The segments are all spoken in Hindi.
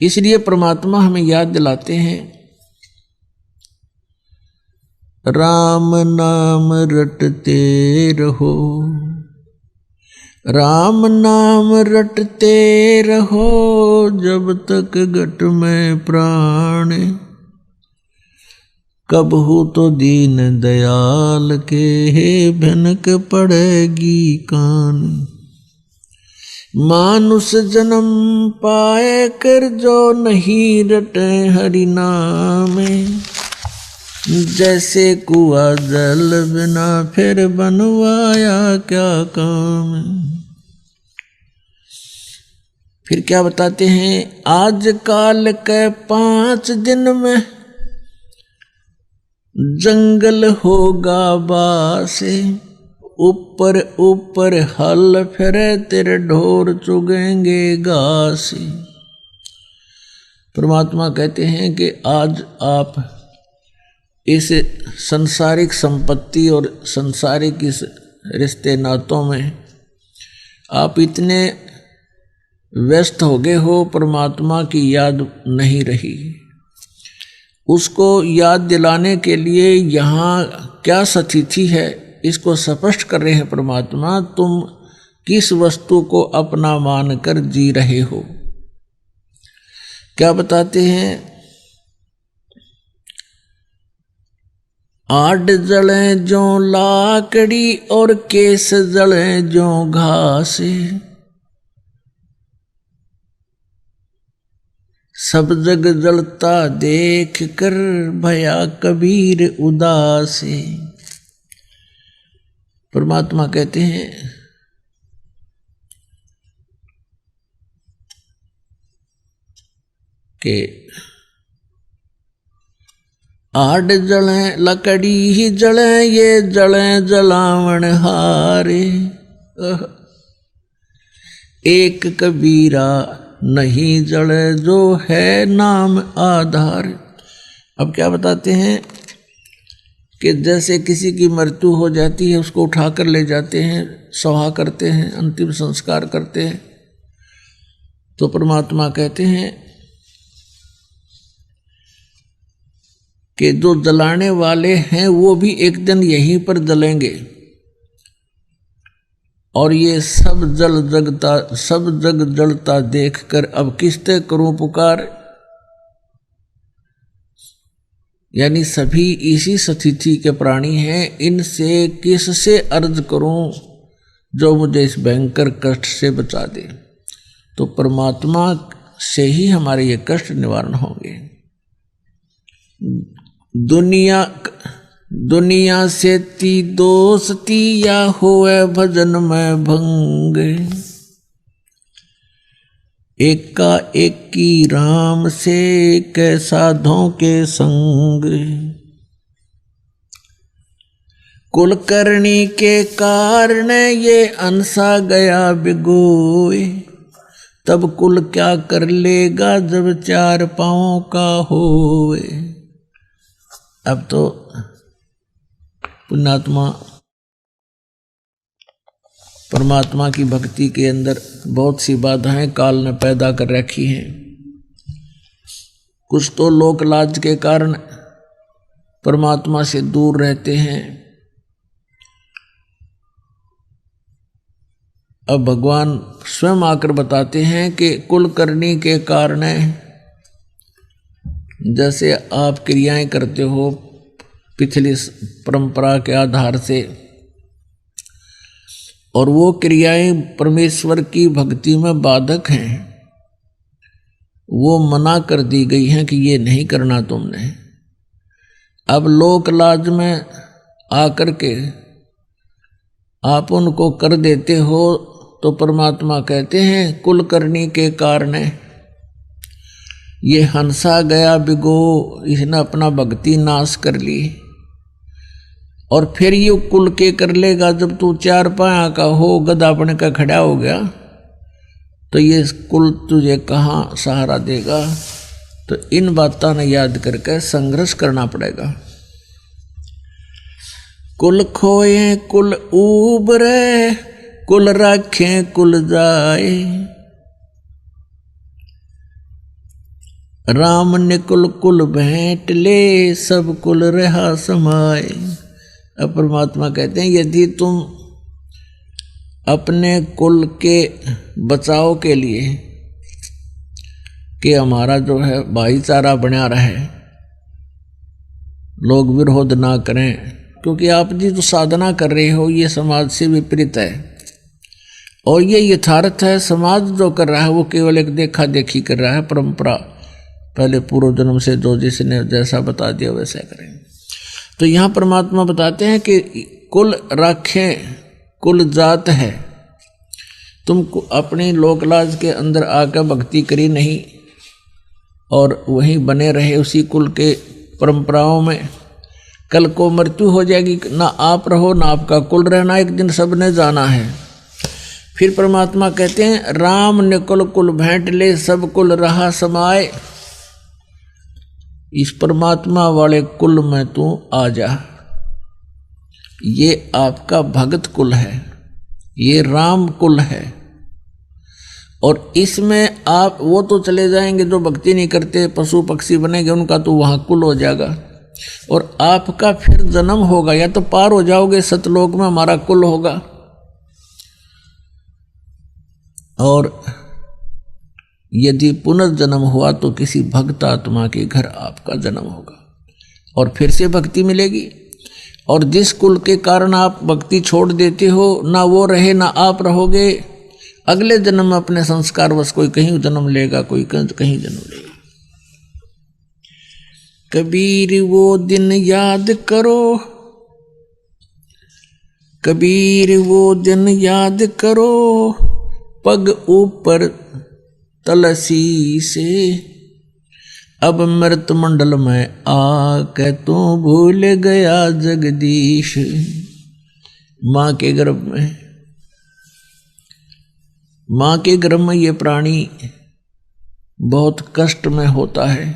इसलिए परमात्मा हमें याद दिलाते हैं, राम नाम रटते रहो, राम नाम रटते रहो, जब तक घट में प्राण, कब हो तो दीन दयाल के भनक पड़ेगी कान। मानुष जन्म पाए कर जो नहीं रटे हरि नाम, जैसे कुआ जल बिना फिर बनवाया क्या काम। फिर क्या बताते हैं, आज काल के 5 दिन में जंगल होगा बासे, ऊपर ऊपर हल फिरे तेरे ढोर चुगेंगे घास। परमात्मा कहते हैं कि आज आप इस संसारिक संपत्ति और संसारिक इस रिश्ते नातों में आप इतने व्यस्त हो गए हो, परमात्मा की याद नहीं रही। उसको याद दिलाने के लिए यहाँ क्या स्थिति है, इसको स्पष्ट कर रहे हैं परमात्मा। तुम किस वस्तु को अपना मानकर जी रहे हो। क्या बताते हैं, आड जले जो लाकड़ी और केस जले जो घास, सब जग जलता देख कर भया कबीर उदास। परमात्मा कहते हैं कि आड जले लकड़ी ही जले, ये जले जलावन हारे, एक कबीरा नहीं जले जो है नाम आधार। अब क्या बताते हैं कि जैसे किसी की मृत्यु हो जाती है, उसको उठाकर ले जाते हैं, सभा करते हैं, अंतिम संस्कार करते हैं, तो परमात्मा कहते हैं कि जो जलाने वाले हैं वो भी एक दिन यहीं पर जलेंगे, और ये सब जग जलता देखकर अब किसते करूं पुकार। यानी सभी इसी स्थिति के प्राणी हैं, इनसे किससे अर्ज करूं जो मुझे इस भयंकर कष्ट से बचा दे। तो परमात्मा से ही हमारे ये कष्ट निवारण होंगे। दुनिया से ती दोस्ती या होए भजन में भंग, एका एकी राम से साधों के संग। कुलकर्णी के कारण ये अंसा गया बिगोए, तब कुल क्या कर लेगा जब 4 पांवों का होए। अब तो पुण्यात्मा परमात्मा की भक्ति के अंदर बहुत सी बाधाएं काल ने पैदा कर रखी हैं। कुछ तो लोक लाज के कारण परमात्मा से दूर रहते हैं। अब भगवान स्वयं आकर बताते हैं कि कुलकर्णी के कारण, जैसे आप क्रियाएं करते हो पिछली परंपरा के आधार से, और वो क्रियाएं परमेश्वर की भक्ति में बाधक हैं, वो मना कर दी गई हैं कि ये नहीं करना तुमने। अब लोक लाज में आकर के आप उनको कर देते हो, तो परमात्मा कहते हैं कुलकर्णी के कारण ये हंसा गया बिगो, इसने अपना भक्ति नाश कर ली। और फिर ये कुल के कर लेगा जब तू 4 पाया का हो, गधा बन का खड़ा हो गया, तो ये कुल तुझे कहाँ सहारा देगा। तो इन बातों ने याद करके संघर्ष करना पड़ेगा। कुल खोए कुल उबरे, कुल रखें कुल जाए, राम ने कुल कुल भेंट ले, सब कुल रहा समाए। अब परमात्मा कहते हैं यदि तुम अपने कुल के बचाव के लिए कि हमारा जो है भाईचारा बना रहे, लोग विरोध ना करें, क्योंकि आप जी जो साधना कर रहे हो ये समाज से विपरीत है और ये यथार्थ है। समाज जो कर रहा है वो केवल एक देखा देखी कर रहा है, परंपरा पहले पूर्व जन्म से जो जिसने जैसा बता दिया वैसा करें। तो यहाँ परमात्मा बताते हैं कि कुल राखें, कुल जात है, तुम अपनी लोकलाज के अंदर आकर भक्ति करी नहीं और वहीं बने रहे उसी कुल के परंपराओं में, कल को मृत्यु हो जाएगी, ना आप रहो ना आपका कुल रहना, एक दिन सबने जाना है। फिर परमात्मा कहते हैं राम ने कुल कुल भेंट ले, सब कुल रहा समाए। इस परमात्मा वाले कुल में तू आ जा, ये आपका भगत कुल है, ये राम कुल है और इसमें आप वो तो चले जाएंगे जो भक्ति नहीं करते, पशु पक्षी बनेंगे, उनका तो वहां कुल हो जाएगा और आपका फिर जन्म होगा, या तो पार हो जाओगे सतलोक में, हमारा कुल होगा, और यदि पुनर्जन्म हुआ तो किसी भक्त आत्मा के घर आपका जन्म होगा और फिर से भक्ति मिलेगी। और जिस कुल के कारण आप भक्ति छोड़ देते हो, ना वो रहे ना आप रहोगे, अगले जन्म में अपने संस्कार बस कोई कहीं जन्म लेगा, कोई कहीं जन्म लेगा। कबीर वो दिन याद करो, कबीर वो दिन याद करो, पग ऊपर तलसी से, अब मृत मंडल में आके तू भूल गया जगदीश। माँ के गर्भ में, माँ के गर्भ में ये प्राणी बहुत कष्ट में होता है।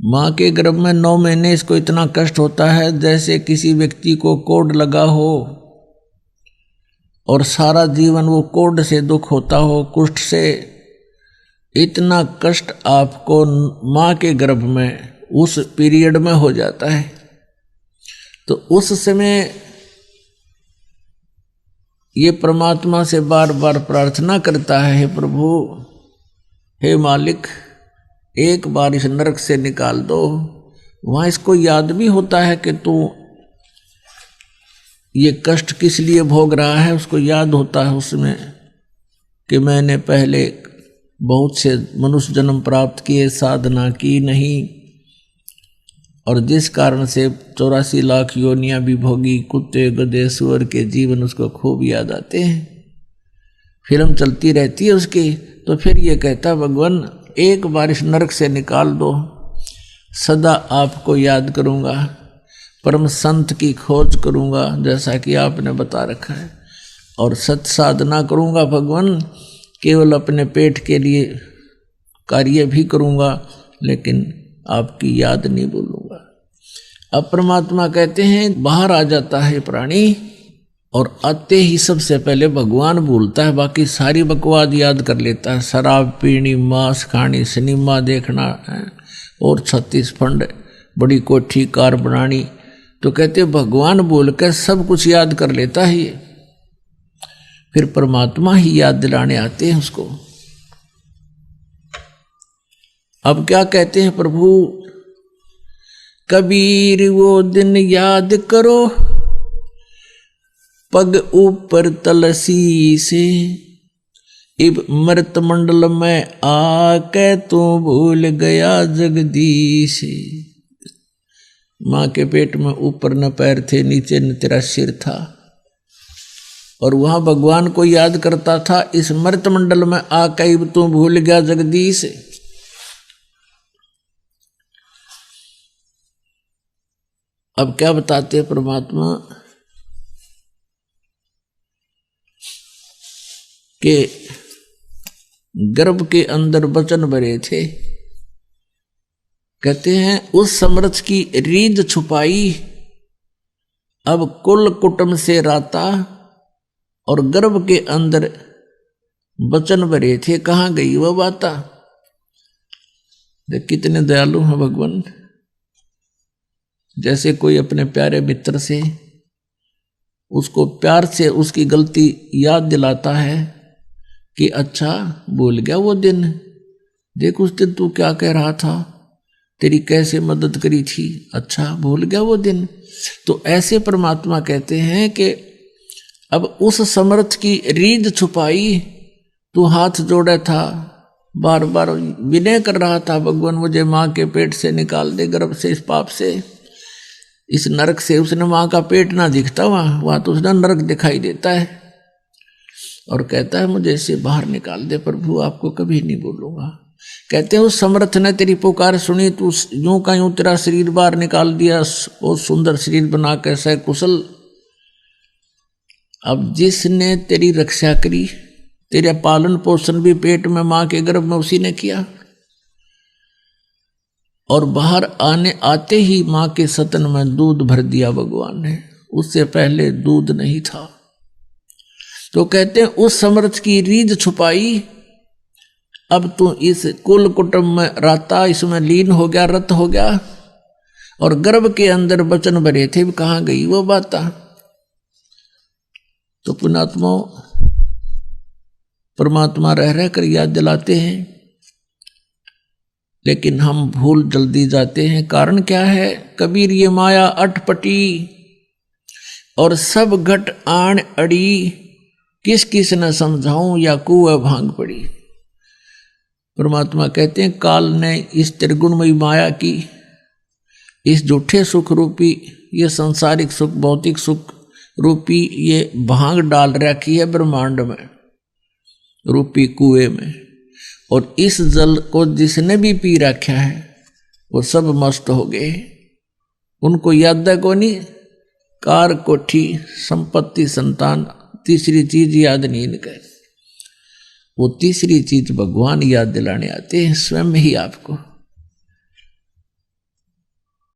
माँ के गर्भ में 9 महीने इसको इतना कष्ट होता है जैसे किसी व्यक्ति को कोढ़ लगा हो और सारा जीवन वो कोढ़ से दुख होता हो, कुष्ठ से। इतना कष्ट आपको माँ के गर्भ में उस पीरियड में हो जाता है। तो उस समय ये परमात्मा से बार बार प्रार्थना करता है, हे प्रभु, हे मालिक, एक बार इस नरक से निकाल दो। वहाँ इसको याद भी होता है कि तू ये कष्ट किस लिए भोग रहा है, उसको याद होता है उसमें कि मैंने पहले बहुत से मनुष्य जन्म प्राप्त किए, साधना की नहीं, और जिस कारण से 84 लाख योनियां भी भोगी, कुत्ते गधे सुअर के जीवन उसको खूब याद आते हैं, फिल्म चलती रहती है उसकी। तो फिर ये कहता भगवान एक बार इस नरक से निकाल दो, सदा आपको याद करूँगा, परम संत की खोज करूँगा जैसा कि आपने बता रखा है, और सत साधना करूँगा भगवान, केवल अपने पेट के लिए कार्य भी करूँगा लेकिन आपकी याद नहीं भूलूंगा। अब परमात्मा कहते हैं बाहर आ जाता है प्राणी और आते ही सबसे पहले भगवान भूलता है, बाकी सारी बकवाद याद कर लेता है। शराब पीनी, मांस खानी, सिनेमा देखना है और 36 फंड, बड़ी कोठी कार बनानी, तो कहते भगवान बोल कर सब कुछ याद कर लेता है ये। फिर परमात्मा ही याद दिलाने आते हैं उसको। अब क्या कहते हैं प्रभु, कबीर वो दिन याद करो, पग ऊपर तलसी से, इब मृत मंडल में आके तू भूल गया जगदीश। माँ के पेट में ऊपर न पैर थे, नीचे न तेरा सिर था, और वहां भगवान को याद करता था। इस मृत मंडल में आके इब तू भूल गया जगदीश। अब क्या बताते हैं परमात्मा के गर्भ के अंदर वचन भरे थे। कहते हैं उस समर्थ की रीद छुपाई, अब कुल कुटुंब से राता, और गर्भ के अंदर वचन भरे थे, कहाँ गई वह बाता। देख कितने दयालु हैं भगवान। जैसे कोई अपने प्यारे मित्र से उसको प्यार से उसकी गलती याद दिलाता है कि अच्छा भूल गया वो दिन, देख उस दिन तू क्या कह रहा था, तेरी कैसे मदद करी थी, अच्छा भूल गया वो दिन। तो ऐसे परमात्मा कहते हैं कि अब उस समर्थ की रीझ छुपाई, तू हाथ जोड़ा था, बार बार विनय कर रहा था, भगवान मुझे माँ के पेट से निकाल दे, गर्भ से, इस पाप से, इस नरक से। उसने माँ का पेट ना दिखता वहां तो उसने नरक दिखाई देता है, और कहता है मुझे इससे बाहर निकाल दे प्रभु, आपको कभी नहीं बोलूंगा। कहते हैं उस समर्थ ने तेरी पुकार सुनी, तू यूं का यूं तेरा शरीर बाहर निकाल दिया, वो सुंदर शरीर बना के सकुशल। अब जिसने तेरी रक्षा करी, तेरा पालन पोषण भी पेट में मां के गर्भ में उसी ने किया, और बाहर आते ही मां के सतन में दूध भर दिया भगवान ने, उससे पहले दूध नहीं था। तो कहते हैं उस समर्थ की रीझ छुपाई, अब तू इस कुल कुटुंब में राता, इसमें लीन हो गया, रत हो गया, और गर्भ के अंदर वचन भरे थे, कहां गई वो बात। तो पुण्यात्मा परमात्मा रह रह कर याद दिलाते हैं, लेकिन हम भूल जल्दी जाते हैं। कारण क्या है? कबीर ये माया अटपटी और सब घट आण अड़ी, किस किस न समझाऊं या कुएं भांग पड़ी। परमात्मा कहते हैं काल ने इस त्रिगुणमयी माया की, इस झूठे सुख रूपी, ये सांसारिक सुख, भौतिक सुख रूपी ये भांग डाल रखी है ब्रह्मांड में, रूपी कुएं में, और इस जल को जिसने भी पी रखा है वो सब मस्त हो गए। उनको याद है को नहीं, कार कोठी संपत्ति संतान, तीसरी चीज याद नहीं इनके। वो तीसरी चीज भगवान याद दिलाने आते हैं स्वयं ही आपको।